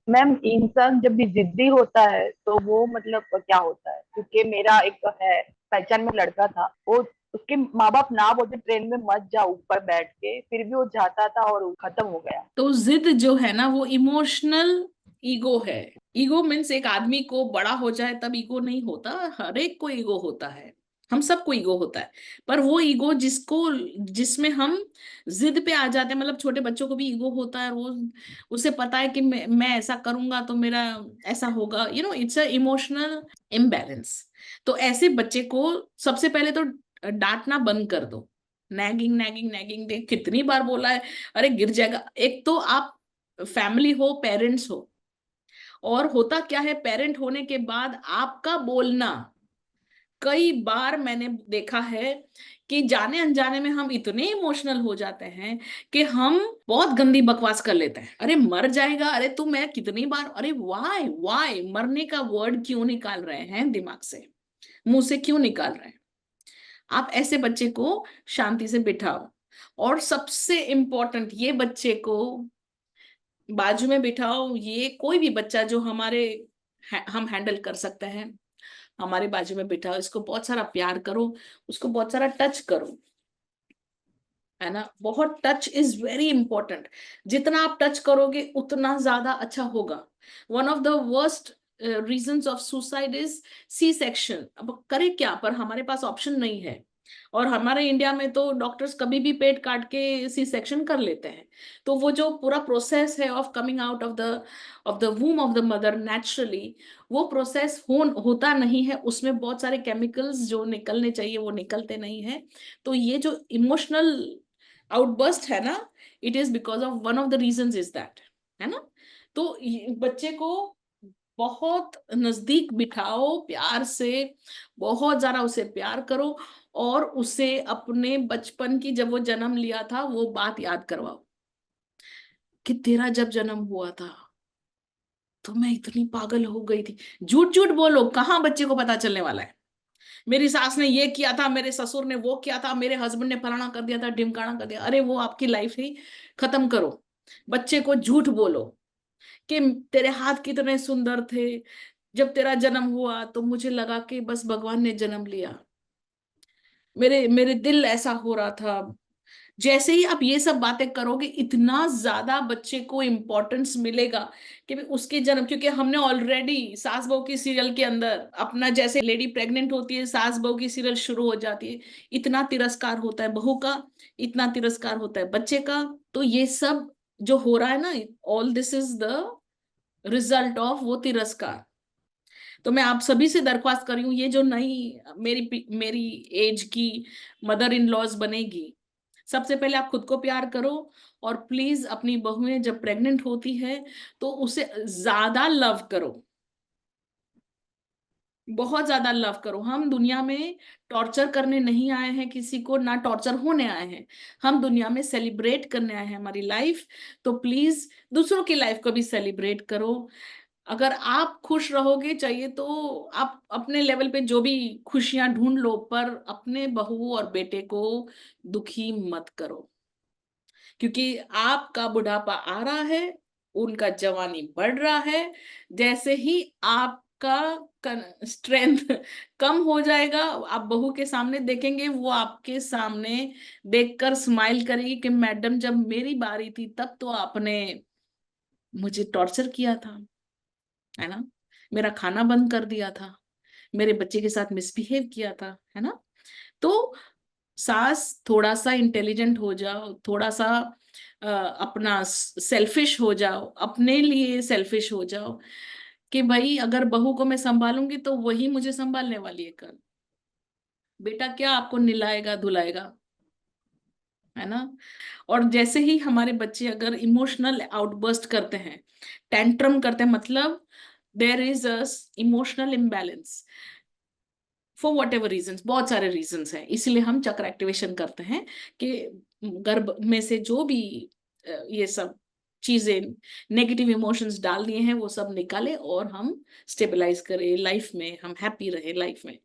Ma'am इंसान जब भी जिद्दी होता है तो वो मतलब क्या होता है, क्योंकि मेरा एक है पहचान में लड़का था, वो उसके माँ बाप ना बोलते ट्रेन में मत जा ऊपर बैठ के, फिर भी वो जाता था और खत्म हो गया। तो जिद जो है ना वो इमोशनल ईगो है। ईगो मीन्स एक आदमी को बड़ा हो जाए तब ईगो नहीं होता, हर एक को ईगो होता है, हम सबको ईगो होता है। पर वो ईगो जिसको, जिसमें हम जिद पे आ जाते हैं, मतलब छोटे बच्चों को भी ईगो होता है, वो उसे पता है कि मैं ऐसा करूंगा तो मेरा ऐसा होगा, इट्स अ इमोशनल इम्बैलेंस। तो ऐसे बच्चे को सबसे पहले तो डांटना बंद कर दो। नैगिंग नैगिंग नैगिंग देख कितनी बार बोला है, अरे गिर जाएगा। एक तो आप फैमिली हो, पेरेंट्स हो, और होता क्या है पेरेंट होने के बाद आपका बोलना, कई बार मैंने देखा है कि जाने अनजाने में हम इतने इमोशनल हो जाते हैं कि हम बहुत गंदी बकवास कर लेते हैं। अरे मर जाएगा, अरे तू, मैं कितनी बार, अरे वाई वाई, मरने का वर्ड क्यों निकाल रहे हैं दिमाग से, मुंह से क्यों निकाल रहे हैं? आप ऐसे बच्चे को शांति से बिठाओ। और सबसे इम्पोर्टेंट, ये बच्चे को बाजू में बिठाओ, ये कोई भी बच्चा जो हम हैंडल कर सकते हैं, हमारे बाजू में बिठाओ, इसको बहुत सारा प्यार करो, उसको बहुत सारा टच करो, है ना। बहुत टच इज वेरी इंपॉर्टेंट। जितना आप टच करोगे उतना ज्यादा अच्छा होगा। One of the worst reasons of suicide is C section. अब करे क्या, पर हमारे पास ऑप्शन नहीं है। और हमारे इंडिया में तो डॉक्टर्स कभी भी पेट काट के सी सेक्शन कर लेते हैं। तो वो जो पूरा प्रोसेस है of coming out of the वूम of the mother naturally, वो प्रोसेस होता नहीं है, उसमें बहुत सारे केमिकल्स जो निकलने चाहिए वो निकलते नहीं है। तो ये जो इमोशनल आउटबर्स्ट है ना, it is because of one of the reasons is that, है ना। तो बच्चे को बहुत नजदीक बिठाओ, प्यार से, बहुत ज्यादा उसे प्यार करो, और उसे अपने बचपन की, जब वो जन्म लिया था वो बात याद करवाओ कि तेरा जब जन्म हुआ था तो मैं इतनी पागल हो गई थी। झूठ झूठ बोलो, कहाँ बच्चे को पता चलने वाला है। मेरी सास ने ये किया था, मेरे ससुर ने वो किया था, मेरे हस्बैंड ने फलाना कर दिया था, ढिमकाना कर दिया, अरे वो आपकी लाइफ ही खत्म करो। बच्चे को झूठ बोलो कि तेरे हाथ कितने सुंदर थे, जब तेरा जन्म हुआ तो मुझे लगा कि बस भगवान ने जन्म लिया, मेरे मेरे दिल ऐसा हो रहा था। जैसे ही आप ये सब बातें करोगे इतना ज्यादा बच्चे को इंपॉर्टेंस मिलेगा कि भी उसके जन्म, क्योंकि हमने ऑलरेडी सास बहू की सीरियल के अंदर अपना, जैसे लेडी प्रेग्नेंट होती है सास बहू की सीरियल शुरू हो जाती है, इतना तिरस्कार होता है बहू का, इतना तिरस्कार होता है बच्चे का। तो ये सब जो हो रहा है ना, all this is the result of वो तिरस्कार। तो मैं आप सभी से दरख्वास्त कर रही हूँ, ये जो नई मेरी एज की मदर इन लॉज बनेगी, सबसे पहले आप खुद को प्यार करो। और प्लीज अपनी बहुएं जब प्रेग्नेंट होती है तो उसे ज्यादा लव करो, बहुत ज्यादा लव करो। हम दुनिया में टॉर्चर करने नहीं आए हैं किसी को, ना टॉर्चर होने आए हैं। हम दुनिया में सेलिब्रेट करने आए हैं हमारी लाइफ। तो प्लीज दूसरों की लाइफ को भी सेलिब्रेट करो। अगर आप खुश रहोगे, चाहिए तो आप अपने लेवल पे जो भी खुशियां ढूंढ लो, पर अपने बहू और बेटे को दुखी मत करो, क्योंकि आपका बुढ़ापा आ रहा है, उनका जवानी बढ़ रहा है। जैसे ही आपका स्ट्रेंथ कम हो जाएगा, आप बहू के सामने देखेंगे, वो आपके सामने देखकर स्माइल करेगी कि मैडम जब मेरी बारी थी तब तो आपने मुझे टॉर्चर किया था, है ना, मेरा खाना बंद कर दिया था, मेरे बच्चे के साथ मिसबिहेव किया था, है ना। तो सास थोड़ा सा इंटेलिजेंट हो जाओ, थोड़ा सा अपना सेल्फिश हो जाओ, अपने लिए सेल्फिश हो जाओ कि भाई अगर बहू को मैं संभालूंगी तो वही मुझे संभालने वाली है कल। बेटा क्या आपको निलाएगा धुलाएगा, है ना। और जैसे ही हमारे बच्चे अगर इमोशनल आउटबर्स्ट करते हैं, टेंट्रम करते हैं, मतलब there is a emotional imbalance for whatever reason, बहुत सारे रीजंस हैं, इसलिए हम चक्र एक्टिवेशन करते हैं कि गर्भ में से जो भी ये सब चीजें, नेगेटिव इमोशंस डाल दिए हैं, वो सब निकाले और हम स्टेबलाइज करें लाइफ में, हम हैप्पी रहे लाइफ में।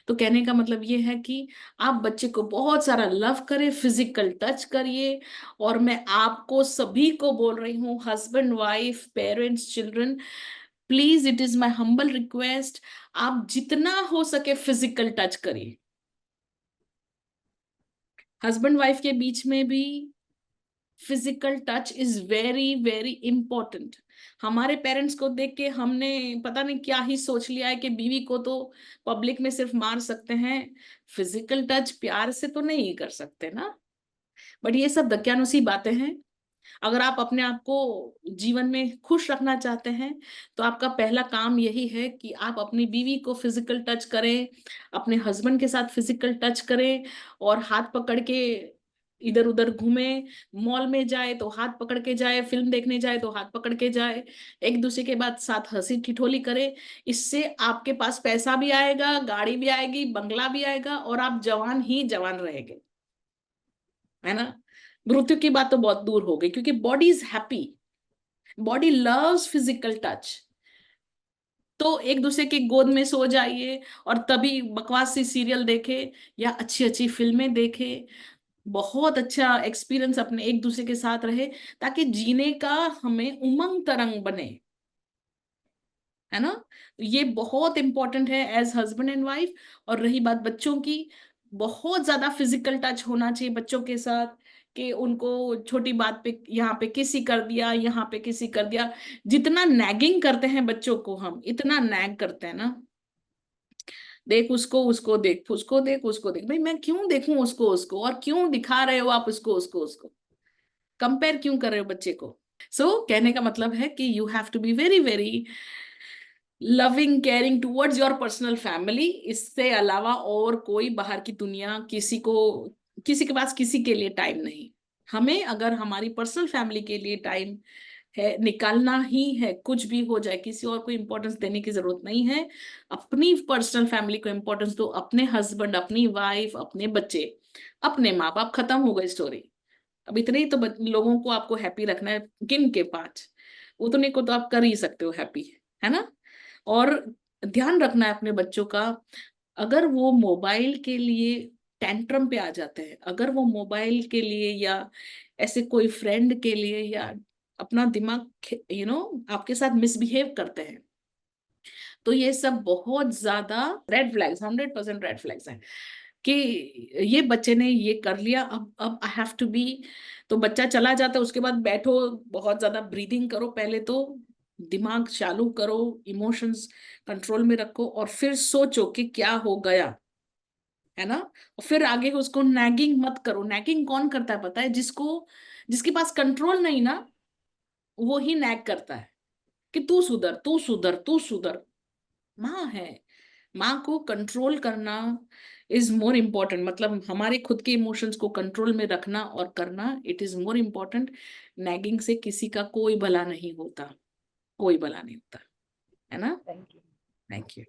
तो कहने का मतलब ये है कि आप बच्चे को बहुत सारा लव करें, फिजिकल टच करिए। और मैं आपको सभी को बोल रही हूँ, husband, wife, parents, children, please, it is my humble request, आप जितना हो सके फिजिकल टच करिए। हस्बैंड वाइफ के बीच में भी physical touch is very very important. हमारे पेरेंट्स को देख के हमने पता नहीं क्या ही सोच लिया है कि बीवी को तो पब्लिक में सिर्फ मार सकते हैं, फिजिकल टच प्यार से तो नहीं कर सकते ना। बट ये सब दकियानुसी बातें हैं। अगर आप अपने आप को जीवन में खुश रखना चाहते हैं तो आपका पहला काम यही है कि आप अपनी बीवी को फिजिकल टच करें, अपने हस्बैंड के साथ फिजिकल टच करें, और हाथ पकड़ के इधर उधर घूमे, मॉल में जाए तो हाथ पकड़ के जाए, फिल्म देखने जाए तो हाथ पकड़ के जाए, एक दूसरे के बाद साथ हंसी ठिठोली करे। इससे आपके पास पैसा भी आएगा, गाड़ी भी आएगी, बंगला भी आएगा, और आप जवान ही जवान रहेंगे, है ना। मृत्यु की बात तो बहुत दूर हो गई, क्योंकि body is happy, body loves physical touch. तो एक दूसरे की गोद में सो जाइए और तभी बकवास सी सीरियल देखे या अच्छी अच्छी फिल्में देखे, बहुत अच्छा एक्सपीरियंस अपने एक दूसरे के साथ रहे, ताकि जीने का हमें उमंग तरंग बने, है ना। ये बहुत इंपॉर्टेंट है एज हस्बैंड एंड वाइफ। और रही बात बच्चों की, बहुत ज्यादा फिजिकल टच होना चाहिए बच्चों के साथ, कि उनको छोटी बात पे यहाँ पे किसी कर दिया, यहाँ पे किसी कर दिया। जितना नैगिंग करते हैं बच्चों को हम, इतना नैग करते हैं ना, देख उसको, उसको देख, उसको देख, उसको देख। भाई मैं क्यों देखूं उसको, उसको, और क्यों दिखा रहे हो आप उसको, उसको, उसको कंपेयर क्यों कर रहे हो बच्चे को। कहने का मतलब है कि you have to be very very loving, caring towards your personal family. इससे अलावा और कोई बाहर की दुनिया, किसी के पास किसी के लिए टाइम नहीं। हमें अगर हमारी पर्सनल फैमिली के लिए टाइम है, निकालना ही है, कुछ भी हो जाए, किसी और को इंपॉर्टेंस देने की जरूरत नहीं है। अपनी पर्सनल फैमिली को इंपॉर्टेंस दो, अपने हस्बैंड, अपनी वाइफ, अपने बच्चे, अपने माँ बाप, खत्म हो गई स्टोरी। अब इतने ही तो लोगों को आपको हैप्पी रखना है, किन के 5, उतने को तो आप कर ही सकते हो हैप्पी, है ना। और ध्यान रखना है अपने बच्चों का, अगर वो मोबाइल के लिए टेंट्रम पे आ जाते हैं, अगर वो मोबाइल के लिए या ऐसे कोई फ्रेंड के लिए या अपना दिमाग आपके साथ मिसबिहेव करते हैं, तो ये सब बहुत ज्यादा रेड फ्लैग्स, 100% रेड फ्लैग्स हैं कि ये बच्चे ने ये कर लिया, अब आई हैव टू बी। तो बच्चा चला जाता है, उसके बाद बैठो, बहुत ज्यादा ब्रीदिंग करो, पहले तो दिमाग चालू करो, इमोशंस कंट्रोल में रखो, और फिर सोचो कि क्या हो गया, है ना। और फिर आगे उसको नैगिंग मत करो। नैगिंग कौन करता है पता है? जिसके पास कंट्रोल नहीं ना, वो ही नैग करता है कि तू सुधर, तू सुधर, तू सुधर। माँ है, माँ को कंट्रोल करना इज मोर इम्पोर्टेंट, मतलब हमारे खुद के इमोशंस को कंट्रोल में रखना और करना, it is more important. Nagging से किसी का कोई भला नहीं होता, कोई भला नहीं होता, है ना। Thank you. Thank you.